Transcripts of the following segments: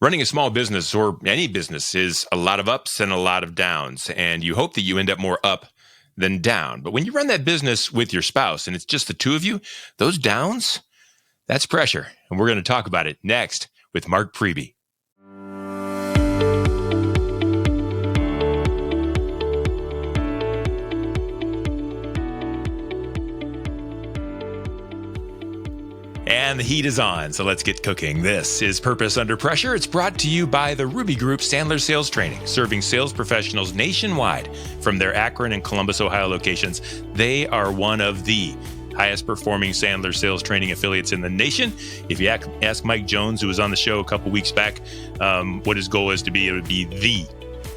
Running a small business or any business is a lot of ups and a lot of downs, and you hope that you end up more up than down. But when you run that business with your spouse and it's just the two of you, those downs, that's pressure. And we're going to talk about it next with Mark Priebe. And the heat is on, so let's get cooking. This is Purpose Under Pressure. It's brought to you by the Ruby Group Sandler Sales Training, serving sales professionals nationwide from their Akron and Columbus, Ohio locations. They are one of the highest performing Sandler Sales Training affiliates in the nation. If you ask Mike Jones, who was on the show a couple weeks back, what his goal is to be, it would be the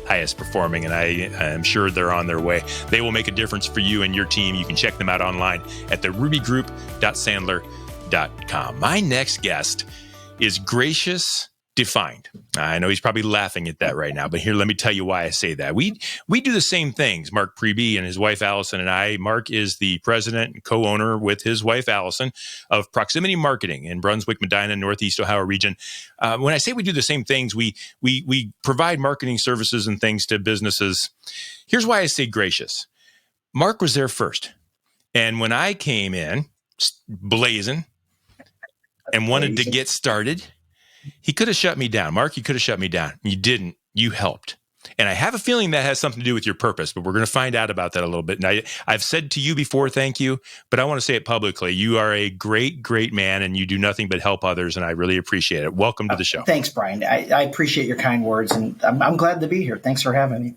highest performing, and I am sure they're on their way. They will make a difference for you and your team. You can check them out online at therubygroup.sandler.com. My next guest is Gracious Defined. I know he's probably laughing at that right now, but here, let me tell you why I say that. We do the same things, Mark Priebe and his wife, Allison, and I. Mark is the president and co-owner with his wife, Allison, of Proximity Marketing in Brunswick, Medina, Northeast Ohio region. When I say we do the same things, we provide marketing services and things to businesses. Here's why I say gracious. Mark was there first. And when I came in, blazing, and wanted to get started, he could have shut me down. Mark, you could have shut me down. You didn't. You helped. And I have a feeling that has something to do with your purpose, but we're going to find out about that a little bit. And I've said to you before, thank you, but I want to say it publicly. You are a great, great man, and you do nothing but help others, and I really appreciate it. Welcome to the show. Thanks, Brian. I appreciate your kind words, and I'm glad to be here. Thanks for having me.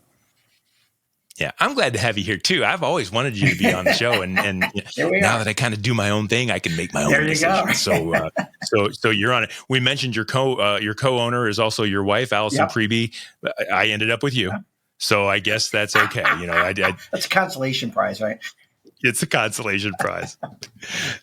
Yeah, I'm glad to have you here too. I've always wanted you to be on the show, and now that I kind of do my own thing, I can make my own decisions. So you're on it. We mentioned your co-owner is also your wife, Allison Priebe. I ended up with you, so I guess that's okay. That's a consolation prize, right? It's a consolation prize.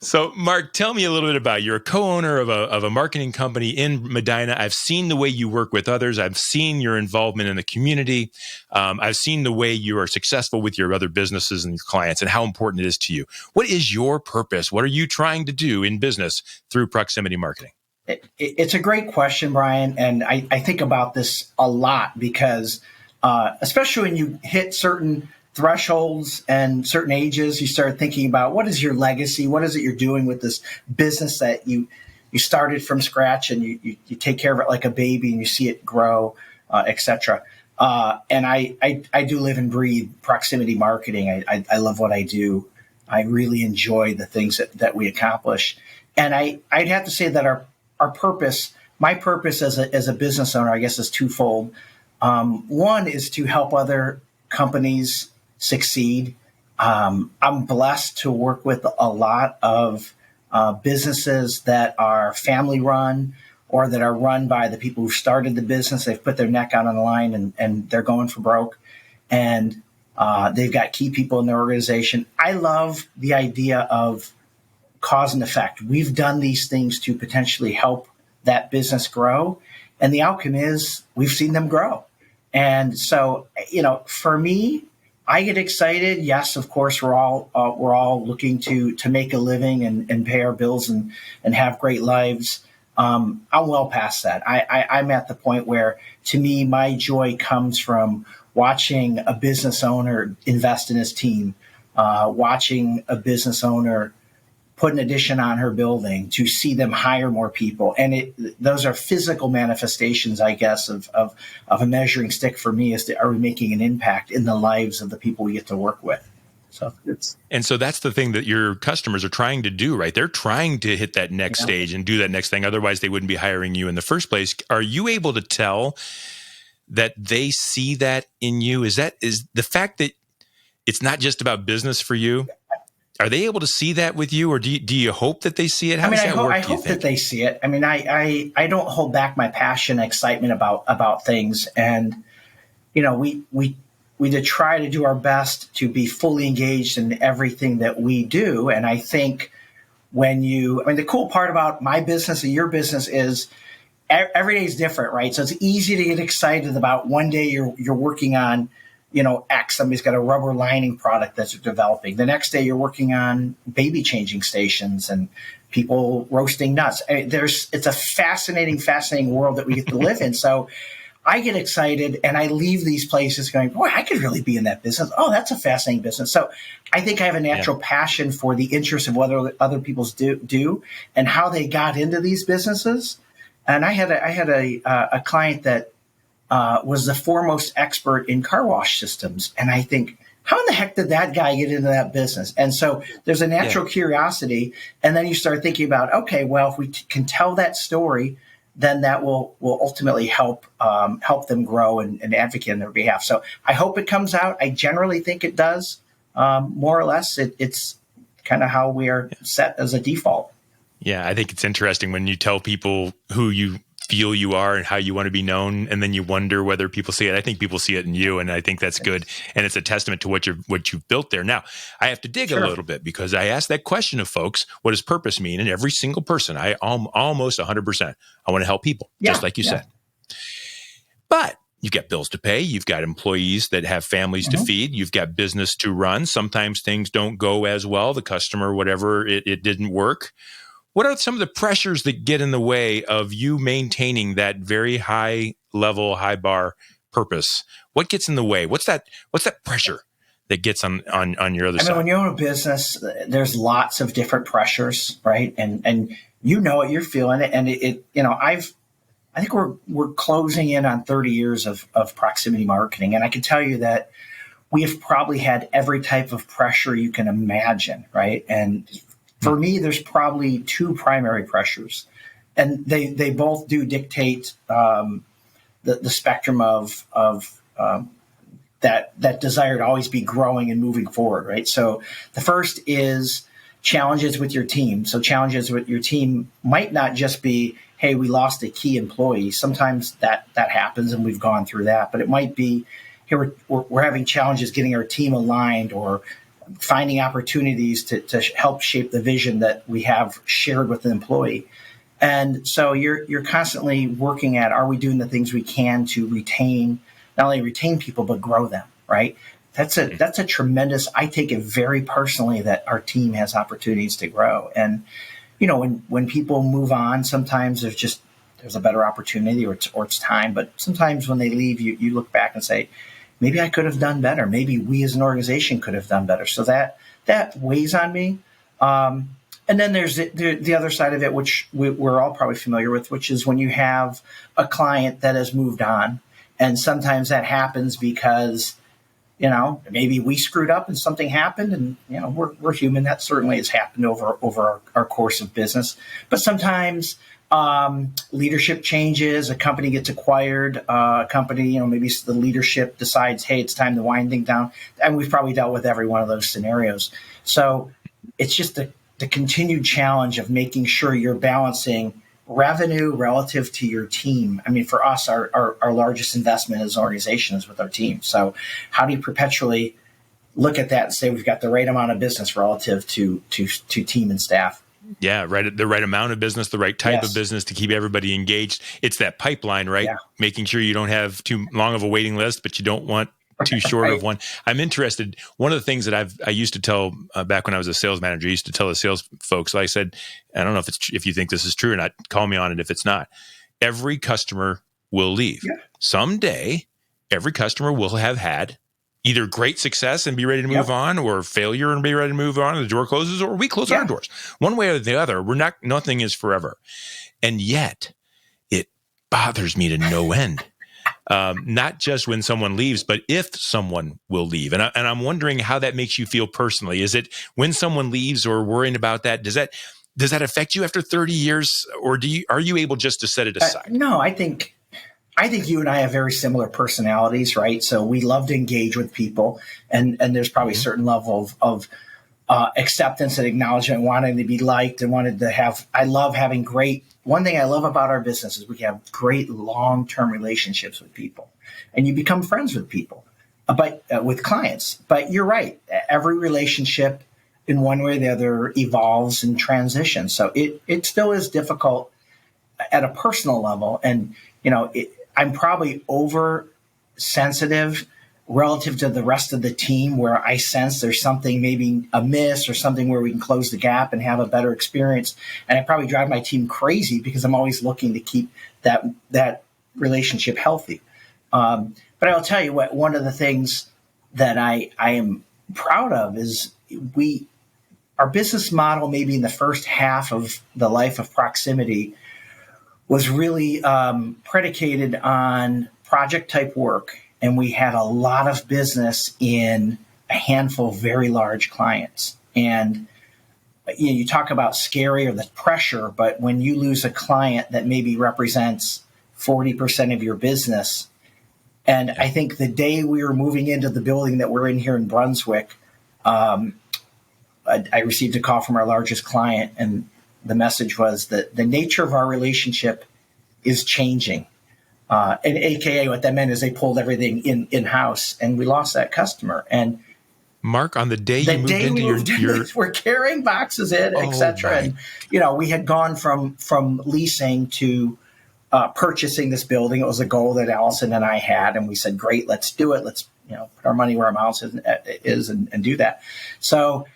So, Mark, tell me a little bit about you're a co-owner of a marketing company in Medina. I've seen the way you work with others. I've seen your involvement in the community. I've seen the way you are successful with your other businesses and your clients and how important it is to you. What is your purpose? What are you trying to do in business through proximity marketing? It's a great question, Brian. And I think about this a lot because especially when you hit certain thresholds and certain ages, you start thinking about what is your legacy? What is it you're doing with this business that you started from scratch and you take care of it like a baby and you see it grow, et cetera. And I do live and breathe proximity marketing. I love what I do. I really enjoy the things that we accomplish. And I'd have to say that our purpose, my purpose as a business owner, I guess is twofold. One is to help other companies succeed. I'm blessed to work with a lot of businesses that are family run or that are run by the people who started the business. They've put their neck out on the line and they're going for broke. And they've got key people in their organization. I love the idea of cause and effect. We've done these things to potentially help that business grow. And the outcome is we've seen them grow. And so, for me, I get excited. Yes, of course, we're all looking to make a living and pay our bills and have great lives. I'm well past that. I'm at the point where, to me, my joy comes from watching a business owner invest in his team, watching a business owner put an addition on her building, to see them hire more people. And those are physical manifestations, I guess, of a measuring stick for me is are we making an impact in the lives of the people we get to work with? So that's the thing that your customers are trying to do, right? They're trying to hit that next stage and do that next thing. Otherwise, they wouldn't be hiring you in the first place. Are you able to tell that they see that in you? Is the fact that it's not just about business for you? Are they able to see that with you, or do you hope that they see it? How does that work? I hope that they see it. I mean, I don't hold back my passion, excitement about things, and we try to do our best to be fully engaged in everything that we do. And I think the cool part about my business and your business is every day is different, right? So it's easy to get excited about one day you're working on X. Somebody's got a rubber lining product that they're developing. The next day you're working on baby changing stations and people roasting nuts. It's a fascinating world that we get to live in. So I get excited and I leave these places going, boy, I could really be in that business. Oh, that's a fascinating business. So I think I have a natural passion for the interest of what other people do and how they got into these businesses. And I had a client that was the foremost expert in car wash systems. And I think, how in the heck did that guy get into that business? And so there's a natural curiosity. And then you start thinking about, okay, well, if we can tell that story, then that will ultimately help them grow and advocate on their behalf. So I hope it comes out. I generally think it does. More or less, it's kind of how we are set as a default. Yeah, I think it's interesting when you tell people who you feel you are and how you want to be known, and then you wonder whether people see it. I think people see it in you, and I think that's good. And it's a testament to what you've built there. Now, I have to dig a little bit because I asked that question of folks, what does purpose mean? And every single person, I almost 100%, I want to help people, just like you said. But you've got bills to pay. You've got employees that have families to feed. You've got business to run. Sometimes things don't go as well. The customer, whatever, it didn't work. What are some of the pressures that get in the way of you maintaining that very high level, high bar purpose? What gets in the way? What's that pressure that gets on your other side? When you own a business, there's lots of different pressures, right? And you know it, you're feeling it. And I think we're closing in on 30 years of proximity marketing. And I can tell you that we have probably had every type of pressure you can imagine, right? And for me, there's probably two primary pressures, and they both do dictate the spectrum of that desire to always be growing and moving forward, right? So the first is challenges with your team. So challenges with your team might not just be, hey, we lost a key employee. Sometimes that happens, and we've gone through that. But it might be, here we're having challenges getting our team aligned, or finding opportunities to help shape the vision that we have shared with the employee. And so you're constantly working at, are we doing the things we can to not only retain people, but grow them, right? That's a tremendous, I take it very personally that our team has opportunities to grow. And, when people move on, sometimes there's a better opportunity or it's time. But sometimes when they leave, you look back and say, maybe I could have done better. Maybe we as an organization could have done better. So that weighs on me. And then there's the other side of it, which we're all probably familiar with, which is when you have a client that has moved on. And sometimes that happens because, maybe we screwed up and something happened, and, we're human. That certainly has happened over our course of business. But sometimes leadership changes, a company gets acquired, a company, maybe the leadership decides, hey, it's time to wind things down. And we've probably dealt with every one of those scenarios. So it's just the continued challenge of making sure you're balancing revenue relative to your team. I mean, for us, our largest investment as an organization is with our team. So how do you perpetually look at that and say we've got the right amount of business relative to team and staff? Yeah, right. The right amount of business, the right type of business to keep everybody engaged. It's that pipeline, right? Yeah. Making sure you don't have too long of a waiting list, but you don't want too short of one. I'm interested. One of the things that I used to tell back when I was a sales manager, I used to tell the sales folks, I said, I don't know if you think this is true or not, call me on it if it's not. Every customer will leave. Yeah. Someday, every customer will have had either great success and be ready to move on, or failure and be ready to move on. The door closes, or we close our doors. One way or the other, nothing is forever. And yet it bothers me to no end. Not just when someone leaves, but if someone will leave. And I'm wondering how that makes you feel personally. Is it when someone leaves or worrying about that? Does that affect you after 30 years, or are you able just to set it aside? No, I think you and I have very similar personalities, right? So we love to engage with people, and there's probably a certain level of acceptance and acknowledgement, wanting to be liked and wanted to have. One thing I love about our business is we have great long-term relationships with people, and you become friends with people, but with clients. But you're right; every relationship, in one way or the other, evolves and transitions. So it still is difficult at a personal level, and I'm probably oversensitive relative to the rest of the team where I sense there's something maybe amiss or something where we can close the gap and have a better experience. And I probably drive my team crazy because I'm always looking to keep that relationship healthy. But I'll tell you what, one of the things that I am proud of is our business model, maybe in the first half of the life of Proximity, was really predicated on project type work. And we had a lot of business in a handful of very large clients. And you talk about scary or the pressure, but when you lose a client that maybe represents 40% of your business, and I think the day we were moving into the building that we're in here in Brunswick, I received a call from our largest client, and the message was that the nature of our relationship is changing. And AKA what that meant is they pulled everything in-house, and we lost that customer. And Mark, on the day you moved into your we're carrying boxes in, et cetera. And, we had gone from leasing to purchasing this building. It was a goal that Allison and I had, and we said, great, let's do it. Let's, put our money where our mouth is and do that. So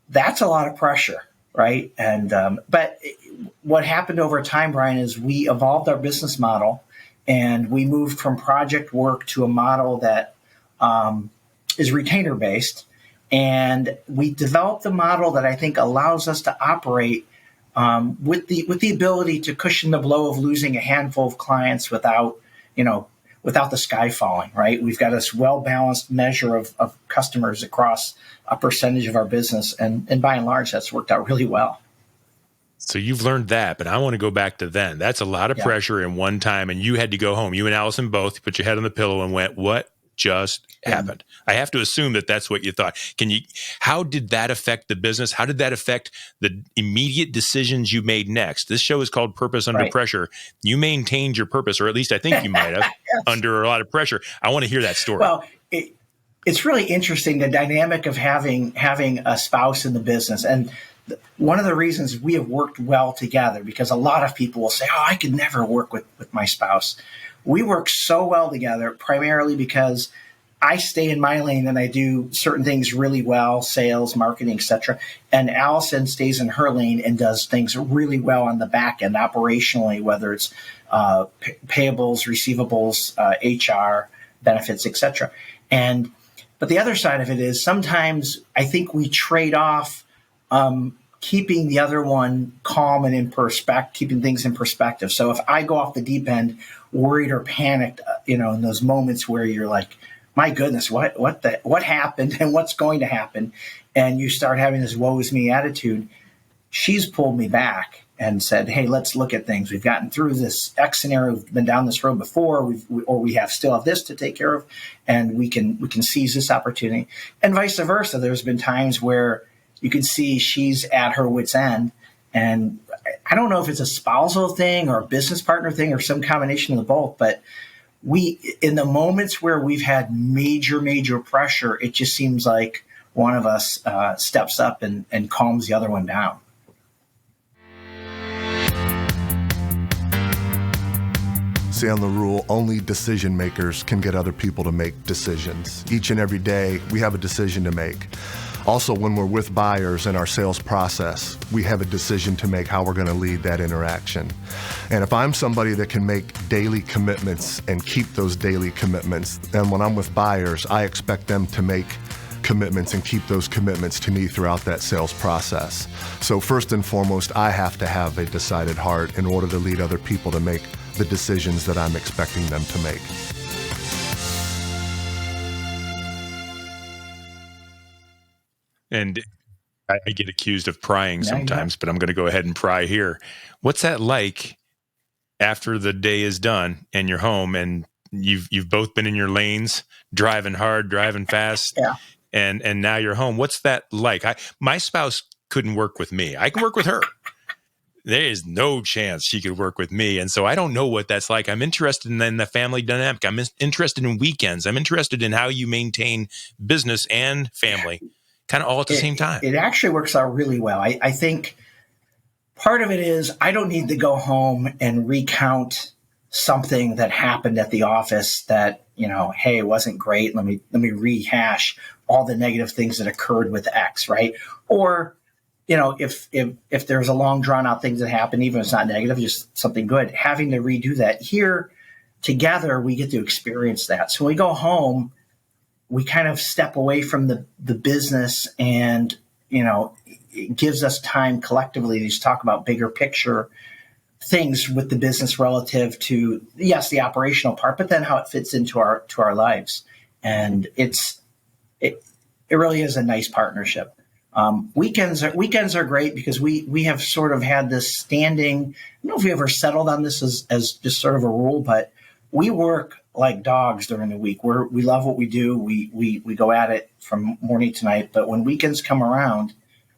that's a lot of pressure, right? And, but what happened over time, Brian, is we evolved our business model, and we moved from project work to a model that is retainer based. And we developed a model that I think allows us to operate with the ability to cushion the blow of losing a handful of clients without the sky falling, right? We've got this well-balanced measure of customers across a percentage of our business. And by and large, that's worked out really well. So you've learned that, but I want to go back to then. That's a lot of pressure in one time, and you had to go home. You and Allison both put your head on the pillow and went, what just happened? I have to assume that that's what you thought. How did that affect the business? How did that affect the immediate decisions you made next? This show is called Purpose Under Pressure. You maintained your purpose, or at least I think you might have, under a lot of pressure. I want to hear that story. Well, it's really interesting, the dynamic of having a spouse in the business. And one of the reasons we have worked well together, because a lot of people will say, oh, I could never work with my spouse. We work so well together, primarily because I stay in my lane and I do certain things really well, sales, marketing, etc. And Allison stays in her lane and does things really well on the back end operationally, whether it's payables, receivables, HR, benefits, etc. But the other side of it is sometimes I think we trade off keeping the other one calm and keeping things in perspective. So if I go off the deep end, worried or panicked, in those moments where you're like, my goodness, what happened and what's going to happen? And you start having this woe is me attitude. She's pulled me back and said, hey, let's look at things. We've gotten through this X scenario. We've been down this road before, we still have this to take care of, and we can seize this opportunity. And vice versa. There's been times where you can see she's at her wit's end. And I don't know if it's a spousal thing or a business partner thing or some combination of the both, but in the moments where we've had major pressure, it just seems like one of us steps up and calms the other one down. See, on the rule, only decision makers can get other people to make decisions. Each and every day, we have a decision to make. Also, when we're with buyers in our sales process, we have a decision to make how we're going to lead that interaction. And if I'm somebody that can make daily commitments and keep those daily commitments, then when I'm with buyers, I expect them to make commitments and keep those commitments to me throughout that sales process. So first and foremost, I have to have a decided heart in order to lead other people to make the decisions that I'm expecting them to make. And I get accused of prying sometimes, but I'm going to go ahead and pry here. What's that like after the day is done and you're home and you've both been in your lanes, driving hard, driving fast, and now you're home? What's that like? My spouse couldn't work with me. I can work with her. There is no chance she could work with me. And so I don't know what that's like. I'm interested in the family dynamic. I'm interested in weekends. I'm interested in how you maintain business and family kind of all at the same time. It actually works out really well. I think part of it is I don't need to go home and recount something that happened at the office that, hey, it wasn't great. Let me rehash all the negative things that occurred with X, right? Or, if there's a long drawn out things that happen, even if it's not negative, just something good, having to redo that here together, we get to experience that. So when we go home, we kind of step away from the business, and, it gives us time collectively to just talk about bigger picture things with the business relative to, yes, the operational part, but then how it fits into our lives. And it really is a nice partnership. Weekends are great because we have sort of had this standing. I don't know if we ever settled on this as just sort of a rule, but we work like dogs during the week. We love what we do. We go at it from morning to night. But when weekends come around,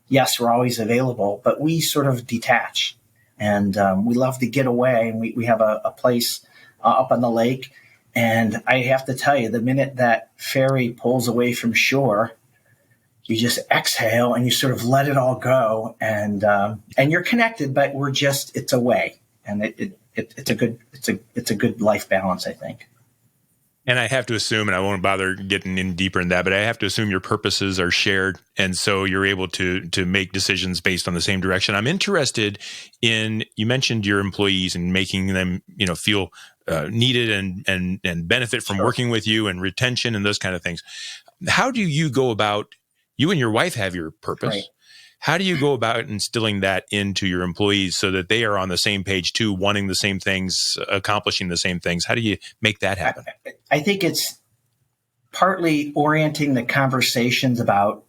yes, we're always available, but we sort of detach, and we love to get away. And we have a place up on the lake, and I have to tell you, the minute that ferry pulls away from shore, you just exhale and you sort of let it all go, and you're connected, but it's away, and it's a good life balance, I think. And I have to assume, and I won't bother getting in deeper in that, but I have to assume your purposes are shared, and so you're able to make decisions based on the same direction. I'm interested in, you mentioned your employees and making them, feel needed and benefit from working with you, and retention and those kind of things. How do you go about? You and your wife have your purpose. Right. How do you go about instilling that into your employees so that they are on the same page too, wanting the same things, accomplishing the same things? How do you make that happen? I think it's partly orienting the conversations about,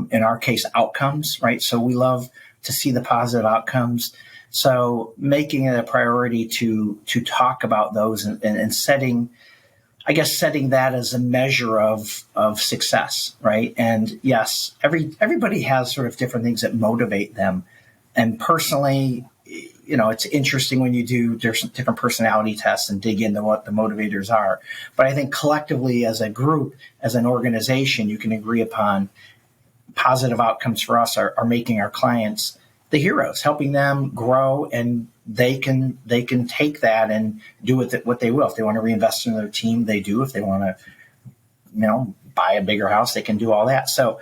in our case, outcomes, right? So we love to see the positive outcomes. So making it a priority to talk about those and setting that as a measure of success, right? And yes, everybody has sort of different things that motivate them. And personally, it's interesting when you do different personality tests and dig into what the motivators are. But I think collectively, as a group, as an organization, you can agree upon positive outcomes for us are making our clients the heroes, helping them grow, and they can take that and do with it what they will. If they want to reinvest in their team, they do. If they want to, buy a bigger house, they can do all that. So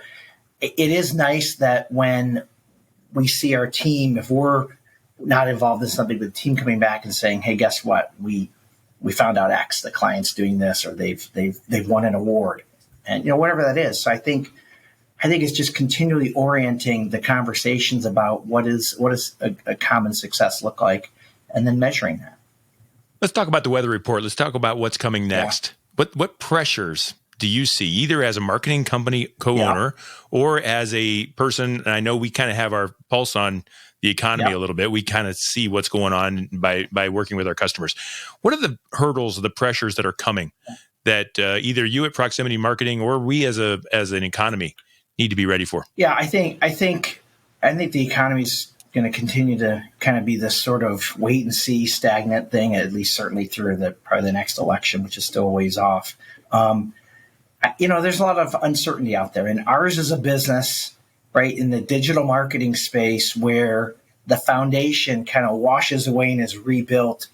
it is nice that when we see our team, if we're not involved in something, but the team coming back and saying, "Hey, guess what? We found out X, the client's doing this, or they've won an award," and whatever that is. So I think it's just continually orienting the conversations about what does a common success look like, and then measuring that. Let's talk about the weather report. Let's talk about what's coming next. Yeah. What pressures do you see, either as a marketing company co-owner or as a person? And I know we kind of have our pulse on the economy a little bit. We kind of see what's going on by working with our customers. What are the hurdles, the pressures that are coming that either you at Proximity Marketing or we as an economy need to be ready for? Yeah, I think the economy's going to continue to kind of be this sort of wait and see, stagnant thing, at least certainly through probably the next election, which is still a ways off. There's a lot of uncertainty out there, and ours is a business, right, in the digital marketing space where the foundation kind of washes away and is rebuilt,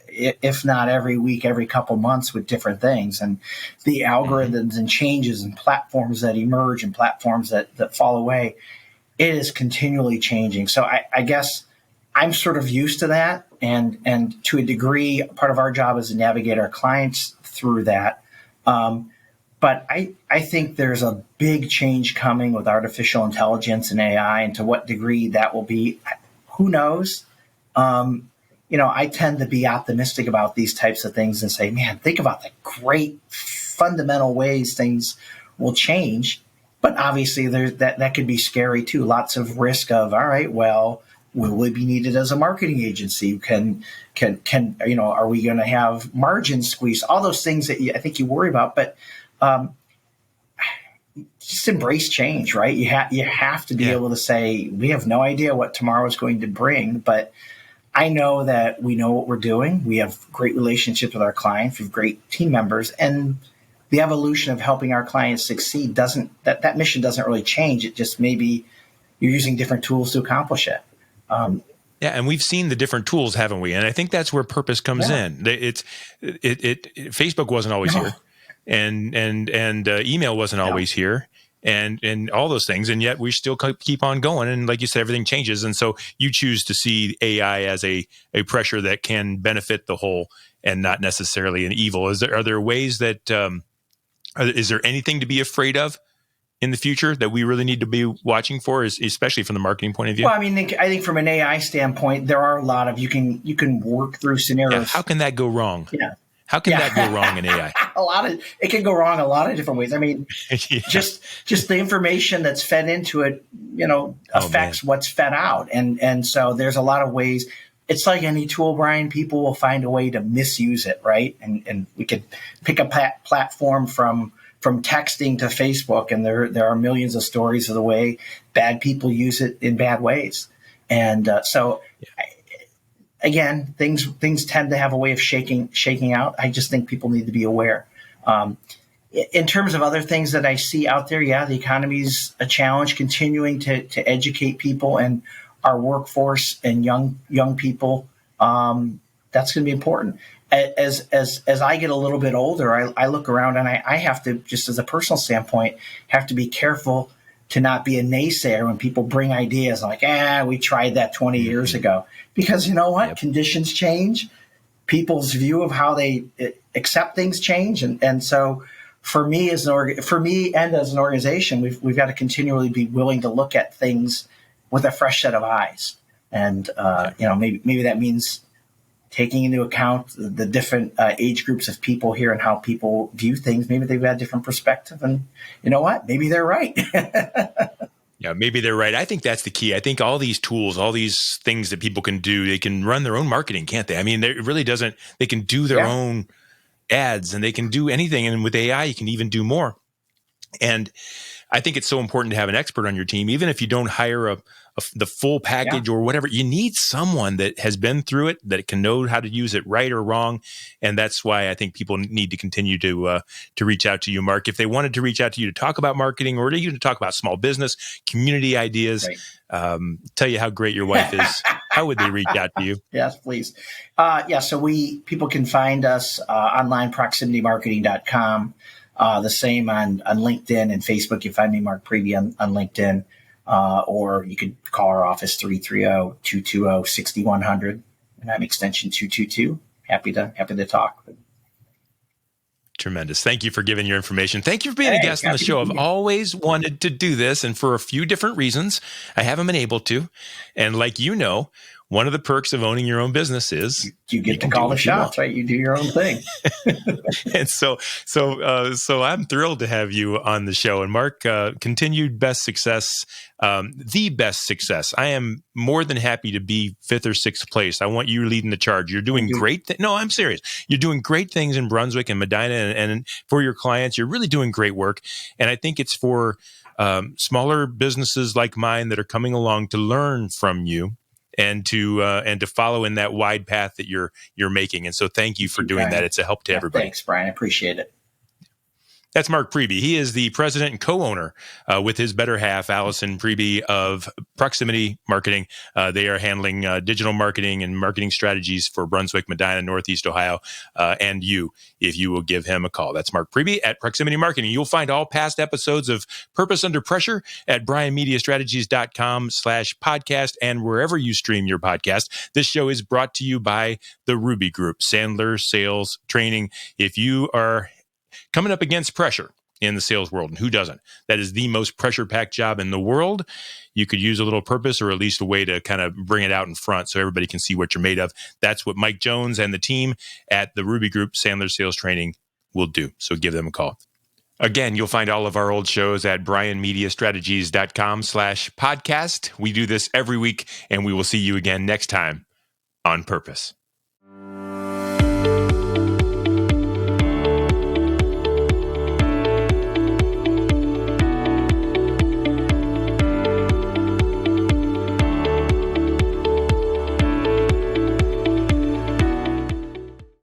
if not every week, every couple months with different things. And the algorithms and changes and platforms that emerge and platforms that fall away, it is continually changing. So I guess I'm sort of used to that. And to a degree, part of our job is to navigate our clients through that. But I think there's a big change coming with artificial intelligence and AI, and to what degree that will be, who knows? I tend to be optimistic about these types of things and say, man, think about the great fundamental ways things will change. But obviously that could be scary too. Lots of risk of, all right, well, will we be needed as a marketing agency? Can are we going to have margin squeeze? All those things that I think you worry about, but just embrace change, right? You have to be able to say, we have no idea what tomorrow is going to bring, but I know that we know what we're doing. We have great relationships with our clients. We have great team members, and the evolution of helping our clients succeed that mission doesn't really change. It just maybe you're using different tools to accomplish it. Yeah, and we've seen the different tools, haven't we? And I think that's where purpose comes in. Facebook wasn't always here, and email wasn't always here, and all those things, and yet we still keep on going. And like you said, everything changes, and so you choose to see AI as a pressure that can benefit the whole and not necessarily an evil. Are there ways that is there anything to be afraid of in the future that we really need to be watching for, especially from the marketing point of view? Well, I mean, I think from an AI standpoint, there are a lot of you can work through scenarios. Yeah, how can that go wrong? Yeah. How can that go wrong in AI? It can go wrong a lot of different ways. I mean, just the information that's fed into it, affects what's fed out, and so there's a lot of ways. It's like any tool, Brian. People will find a way to misuse it, right? And we could pick a platform from texting to Facebook, and there are millions of stories of the way bad people use it in bad ways. And again, things tend to have a way of shaking out. I just think people need to be aware. In terms of other things that I see out there, the economy's a challenge. Continuing to educate people and our workforce and young people, that's going to be important. As I get a little bit older, I look around and I have to, just as a personal standpoint, have to be careful to not be a naysayer when people bring ideas like, we tried that 20 years ago. Because you know what? Conditions change. People's view of how they accept things change. And so for me and as an organization, we've got to continually be willing to look at things with a fresh set of eyes. And, maybe that means taking into account the different age groups of people here and how people view things. Maybe they've got a different perspective, and you know what? Maybe they're right. Yeah, maybe they're right. I think that's the key. I think all these tools, all these things that people can do, they can run their own marketing, can't they? I mean, it really doesn't. They can do their own ads, and they can do anything. And with AI, you can even do more. And I think it's so important to have an expert on your team, even if you don't hire the full package or whatever. You need someone that has been through it, that can know how to use it right or wrong. And that's why I think people need to continue to reach out to you, Mark. If they wanted to reach out to you to talk about marketing or even to talk about small business, community ideas, tell you how great your wife is, how would they reach out to you? Yes, please. So people can find us online, proximitymarketing.com. The same on LinkedIn and Facebook. You find me, Mark Priebe, on LinkedIn. Or you could call our office, 330-220-6100, and I'm extension 222. Happy to talk. Tremendous. Thank you for giving your information. Thank you for being a guest on the show. I've always wanted to do this, and for a few different reasons, I haven't been able to. And like you know, one of the perks of owning your own business is you get to call the shots, right? You do your own thing. And so I'm thrilled to have you on the show. And Mark, continued best success, the best success. I am more than happy to be 5th or 6th place. I want you leading the charge. You're doing great. No, I'm serious. You're doing great things in Brunswick and Medina, and for your clients. You're really doing great work. And I think it's for smaller businesses like mine that are coming along to learn from you. And to follow in that wide path that you're making. And so thank you for doing that. It's a help to everybody. Thanks, Brian. I appreciate it. That's Mark Priebe. He is the president and co-owner with his better half, Allison Priebe, of Proximity Marketing. They are handling digital marketing and marketing strategies for Brunswick, Medina, Northeast Ohio, and you, if you will give him a call. That's Mark Priebe at Proximity Marketing. You'll find all past episodes of Purpose Under Pressure at brianmediastrategies.com/podcast and wherever you stream your podcast. This show is brought to you by the Ruby Group, Sandler Sales Training. If you are coming up against pressure in the sales world, and who doesn't? That is the most pressure-packed job in the world. You could use a little purpose, or at least a way to kind of bring it out in front so everybody can see what you're made of. That's what Mike Jones and the team at the Ruby Group, Sandler Sales Training, will do. So give them a call. Again, you'll find all of our old shows at brianmediastrategies.com/podcast. We do this every week, and we will see you again next time on Purpose.